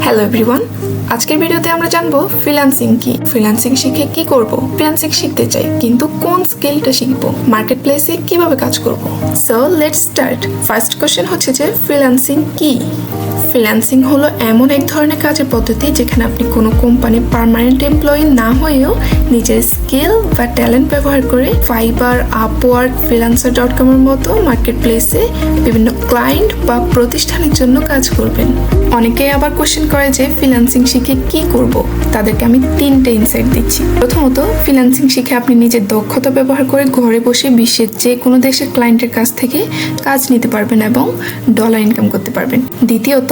Hello everyone, আজকের ভিডিওতে আমরা জানবো ফ্রিল্যান্সিং কি, ফ্রিল্যান্সিং শিখে কি করব, ফ্রিল্যান্সিং শিখতে চাই কিন্তু কোন স্কিলটা শিখবো, মার্কেট প্লেসে কিভাবে কাজ করব। So let's start. First question হচ্ছে যে ফ্রিল্যান্সিং কি। ফ্রিল্যান্সিং হলো এমন এক ধরনের কাজের পদ্ধতি যেখানে আপনি কোনো কোম্পানির পার্মানেন্ট এমপ্লয়ি না হয়েও নিজের স্কিল বা ট্যালেন্ট ব্যবহার করে ফাইবার, আপওয়ার্ক, freelancer.com এর মতো মার্কেট প্লেসে বিভিন্ন ক্লায়েন্ট বা প্রতিষ্ঠানের জন্য কাজ করবেন। অনেকেই আবার কোশ্চেন করে যে ফ্রিল্যান্সিং শিখে কি করব। তাদেরকে আমি 3টে ইনসাইট দিচ্ছি। প্রথমত, ফ্রিল্যান্সিং শিখে আপনি নিজের দক্ষতা ব্যবহার করে ঘরে বসে বিশ্বের যে কোনো দেশের ক্লায়েন্টের কাছ থেকে কাজ নিতে পারবেন এবং ডলার ইনকাম করতে পারবেন। দ্বিতীয়ত,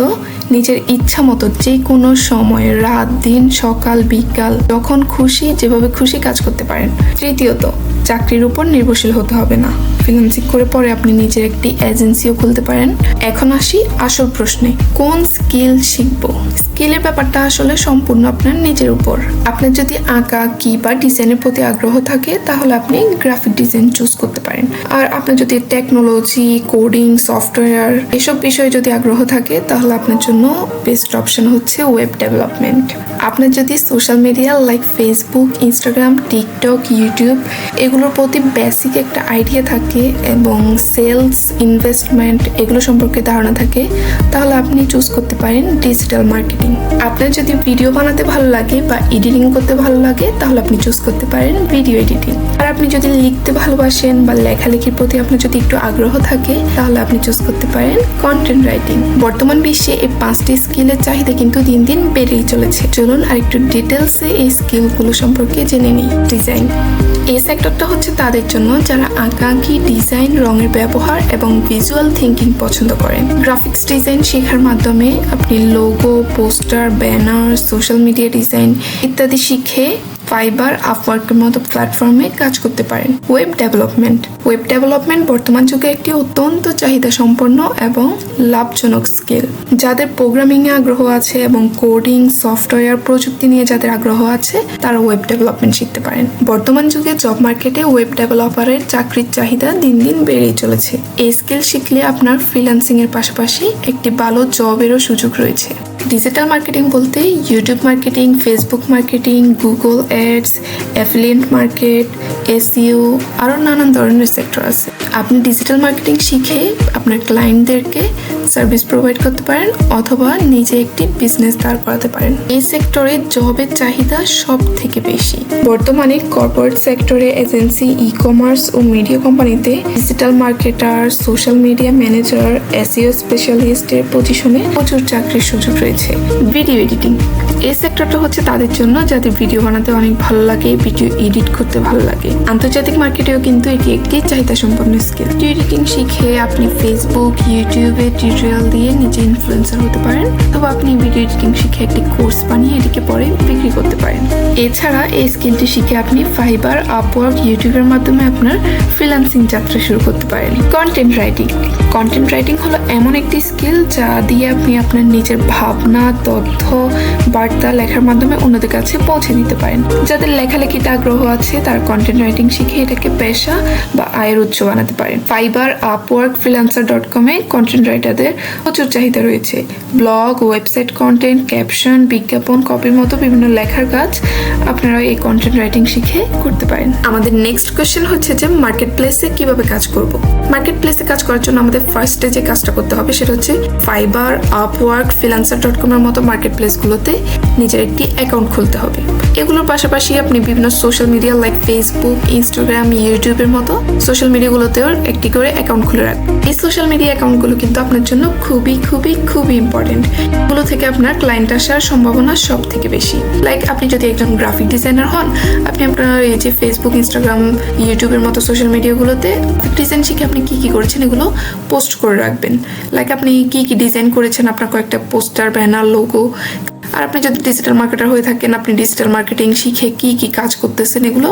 নিজের ইচ্ছা মতো যে কোনো সময়, রাত, দিন, সকাল, বিকাল, যখন খুশি যেভাবে খুশি কাজ করতে পারেন। তৃতীয়ত, চাকরির উপর নির্ভরশীল হতে হবে না। ফ্রিল্যান্সিং করে পরে আপনি নিজের একটি এজেন্সিও খুলতে পারেন। এখন আসি আসল প্রশ্নে, কোন স্কিল শিখবো। স্কিলের ব্যাপারটা আসলে সম্পূর্ণ আপনার নিজের উপর। আপনার যদি আঁকা কি বা ডিজাইনের প্রতি আগ্রহ থাকে তাহলে আপনি গ্রাফিক ডিজাইন চুজ করতে পারেন। আর আপনার যদি টেকনোলজি, কোডিং, সফটওয়্যার এসব বিষয়ে যদি আগ্রহ থাকে তাহলে আপনার জন্য বেস্ট অপশন হচ্ছে ওয়েব ডেভেলপমেন্ট। আপনার যদি social media like Facebook, Instagram, TikTok, YouTube এগুলোর প্রতি বেসিক একটা আইডিয়া থাকে এবং সেলস, ইনভেস্টমেন্ট এগুলো সম্পর্কে ধারণা থাকে তাহলে আপনি চুজ করতে পারেন ডিজিটাল মার্কেটিং। আপনার যদি ভিডিও বানাতে ভালো লাগে বা এডিটিং করতে ভালো লাগে তাহলে আপনি চুজ করতে পারেন ভিডিও এডিটিং। আর আপনি যদি লিখতে ভালোবাসেন বা লেখালেখির প্রতি আপনার যদি একটু আগ্রহ থাকে তাহলে আপনি চুজ করতে পারেন কন্টেন্ট রাইটিং। বর্তমান বিশ্বে এই 5টি স্কিলের চাহিদা কিন্তু দিন দিন বেড়েই চলেছে। চলুন আর একটু ডিটেলসে এই স্কিলগুলো সম্পর্কে জেনে নিই। ডিজাইন, এই সেক্টরটা হচ্ছে তাদের জন্য যারা আঁকাআঁকি, ডিজাইন, রঙের ব্যবহার এবং ভিজুয়াল থিঙ্কিং পছন্দ করেন। গ্রাফিক্স ডিজাইন শেখার মাধ্যমে আপনি logo, poster, banner, social media design ইত্যাদি শিখে ফাইবার, আপওয়ার্কের মতো প্ল্যাটফর্মে কাজ করতে পারেন। ওয়েব ডেভেলপমেন্ট বর্তমান যুগে একটি অত্যন্ত চাহিদা সম্পন্ন এবং লাভজনক স্কিল। যাদের প্রোগ্রামিং এ আগ্রহ আছে এবং কোডিং, সফটওয়্যার, প্রযুক্তি নিয়ে যাদের আগ্রহ আছে তারা ওয়েব ডেভেলপমেন্ট শিখতে পারেন। বর্তমান যুগে জব মার্কেটে ওয়েব ডেভেলপারের চাকরির চাহিদা দিন দিন বেড়েই চলেছে। এই স্কিল শিখলে আপনার ফ্রিল্যান্সিং এর পাশাপাশি একটি ভালো জবেরও সুযোগ রয়েছে। ডিজিটাল মার্কেটিং বলতে YouTube marketing, Facebook marketing, Google ads, affiliate market, SEO আরও নানান ধরনের সেক্টর আছে। আপনি ডিজিটাল মার্কেটিং শিখে আপনার ক্লায়েন্টদেরকে সার্ভিস প্রোভাইড করতে পারেন অথবা নিজে একটি বিজনেস দাঁড় করাতে পারেন। এই সেক্টরে জবের চাহিদা সব থেকে বেশি। বর্তমানে কর্পোরেট সেক্টরে, এজেন্সি, ই কমার্স ও মিডিয়া কোম্পানিতে digital marketer, social media manager, SEO স্পেশালিস্টের পজিশনে প্রচুর চাকরির সুযোগ রয়েছে। ভিডিও এডিটিং, এই সেক্টরটা হচ্ছে তাদের জন্য যাদের ভিডিও বানাতে অনেক ভালো লাগে, ভিডিও এডিট করতে ভালো লাগে। আন্তর্জাতিক মার্কেটেও কিন্তু এটি একটি চাহিদা সম্পন্ন স্কিল। ভিডিও এডিটিং শিখে আপনি ফেসবুক, ইউটিউবে টিউটোরিয়াল দিয়ে নিজে ইনফ্লুয়েন্সার হতে পারেন অথবা আপনি ভিডিও এডিটিং শিখে একটি কোর্স বানিয়ে এটিকে পরে বিক্রি করতে পারেন। এছাড়া এই স্কিলটি শিখে আপনি ফাইবার, আপওয়ার্ক, ইউটিউবের মাধ্যমে আপনার ফ্রিল্যান্সিং যাত্রা শুরু করতে পারেন। কন্টেন্ট রাইটিং হলো এমন একটি স্কিল যা দিয়ে আপনি আপনার নিজের ভাবনা, তথ্য, বার্তা লেখার মাধ্যমে অন্যদের কাছে পৌঁছে দিতে পারেন। যাদের লেখালেখিতে আগ্রহ আছে তারা কন্টেন্ট রাইটিং শিখে এটাকে পেশা বা আয়ের উৎস বানাতে পারেন। ফাইবার, আপওয়ার্ক, freelancer.com এ কন্টেন্ট রাইটারদের প্রচুর চাহিদা রয়েছে। ব্লগ, ওয়েবসাইট কন্টেন্ট, ক্যাপশন, বিজ্ঞাপন, কপির মতো বিভিন্ন লেখার কাজ আপনারা এই কন্টেন্ট রাইটিং শিখে করতে পারেন। আমাদের নেক্সট কোয়েশ্চেন হচ্ছে যে মার্কেট প্লেসে কিভাবে কাজ করব। মার্কেট প্লেসে কাজ করার জন্য আমাদের ফার্স্টে যে কাজটা করতে হবে সেটা হচ্ছে ফাইবার, আপওয়ার্ক, freelancer.com এর মতো মার্কেট প্লেসগুলোতে নিজের একটি অ্যাকাউন্ট খুলতে হবে। এগুলোর পাশাপাশি আপনি বিভিন্ন social media like Facebook, Instagram, ইউটিউবের মতো সোশ্যাল মিডিয়াগুলোতেও একটি করে অ্যাকাউন্ট খুলে রাখবেন। এই সোশ্যাল মিডিয়া অ্যাকাউন্টগুলো কিন্তু আপনার জন্য খুবই খুবই খুবই ইম্পর্টেন্ট। এগুলো থেকে আপনার ক্লায়েন্ট আসার সম্ভাবনা সব থেকে বেশি। লাইক আপনি যদি একজন গ্রাফিক ডিজাইনার হন, আপনি আপনার এই যে ফেসবুক, ইনস্টাগ্রাম, ইউটিউবের মতো সোশ্যাল মিডিয়াগুলোতে ডিজাইন শিখে আপনি কি করেছেন এগুলো পোস্ট করে রাখবেন। লাইক আপনি কি ডিজাইন করেছেন, আপনার কয়েকটা পোস্টার, ব্যানার, লোগো। আর আপনি যদি ডিজিটাল মার্কেটার হয়ে থাকেন, আপনি ডিজিটাল মার্কেটিং শিখে কি কাজ করতেছেন এগুলো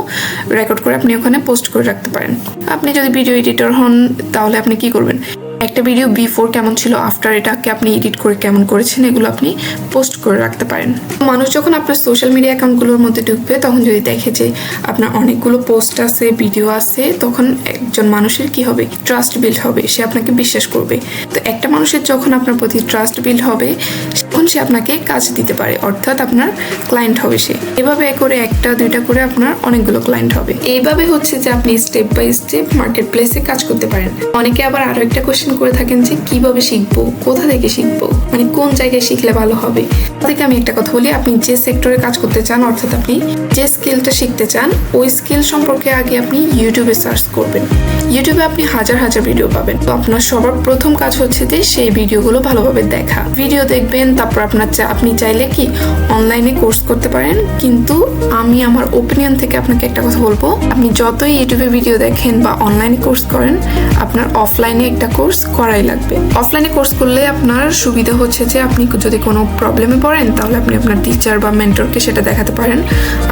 রেকর্ড করে আপনি ওখানে পোস্ট করে রাখতে পারেন। আপনি যদি ভিডিও এডিটর হন তাহলে আপনি কি করবেন, একটা ভিডিও বিফোর কেমন ছিল, আফটার এটাকে আপনি এডিট করে কেমন করেছেন, এগুলো আপনি পোস্ট করে রাখতে পারেন। মানুষ যখন আপনার সোশ্যাল মিডিয়া অ্যাকাউন্টগুলোর মধ্যে ঢুকবে, তখন যদি দেখে যে আপনার অনেকগুলো পোস্ট আছে, ভিডিও আছে, তখন একজন মানুষের কি হবে, ট্রাস্ট বিল্ড হবে, সে আপনাকে বিশ্বাস করবে। তো একটা মানুষের যখন আপনার প্রতি ট্রাস্ট বিল্ড হবে, তখন সে আপনাকে কাজ দিতে পারে, অর্থাৎ আপনার ক্লায়েন্ট হবে সে। এভাবে করে একটা দুইটা করে আপনার অনেকগুলো ক্লায়েন্ট হবে। এইভাবে হচ্ছে যে আপনি স্টেপ বাই স্টেপ মার্কেট প্লেসে কাজ করতে পারেন। অনেকে আবার আরো একটা কোশ্চেন করে থাকেন যে কিভাবে শিখবো, কোথা থেকে শিখবো, মানে কোন জায়গায় শিখলে ভালো হবে। তাদেরকে আমি একটা কথা বলি, আপনি যে সেক্টরে কাজ করতে চান, অর্থাৎ আপনি যে স্কিলটা শিখতে চান, ওই স্কিল সম্পর্কে আগে আপনি ইউটিউবে সার্চ করবেন। ইউটিউবে আপনি হাজার হাজার ভিডিও পাবেন। তো আপনার সবার প্রথম কাজ হচ্ছে যে সেই ভিডিওগুলো ভালোভাবে দেখা। ভিডিও দেখবেন, তারপর আপনি চাইলে কি অনলাইনে কোর্স করতে পারেন। কিন্তু আমি আমার ওপিনিয়ন থেকে আপনাকে একটা কথা বলবো, আপনি যতই ইউটিউবে ভিডিও দেখেন বা অনলাইনে কোর্স করেন, আপনার অফলাইনে একটা কোর্স করাই লাগবে। অফলাইনে কোর্স করলে আপনার সুবিধা হচ্ছে যে আপনি যদি কোনো প্রবলেমে পড়েন, তাহলে আপনি আপনার টিচার বা মেন্টরকে সেটা দেখাতে পারেন।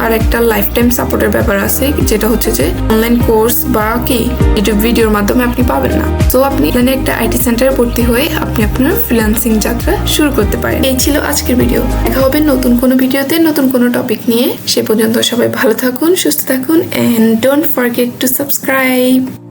আর একটা লাইফ টাইম সাপোর্টের ব্যাপার আছে, যেটা হচ্ছে যে অনলাইন কোর্স বা কি ইউটিউব ভিডিওর মাধ্যমে আপনি পাবেন না। তো আপনি এখানে একটা আইটি সেন্টারে ভর্তি হয়ে আপনি আপনার ফ্রিল্যান্সিং যাত্রা শুরু করতে পারেন। এই ছিল আজকের ভিডিও। দেখা হবে নতুন কোনো ভিডিওতে, নতুন কোনো টপিক নিয়ে। সে পর্যন্ত সবাই ভালো থাকুন, সুস্থ থাকুন, and don't forget to subscribe.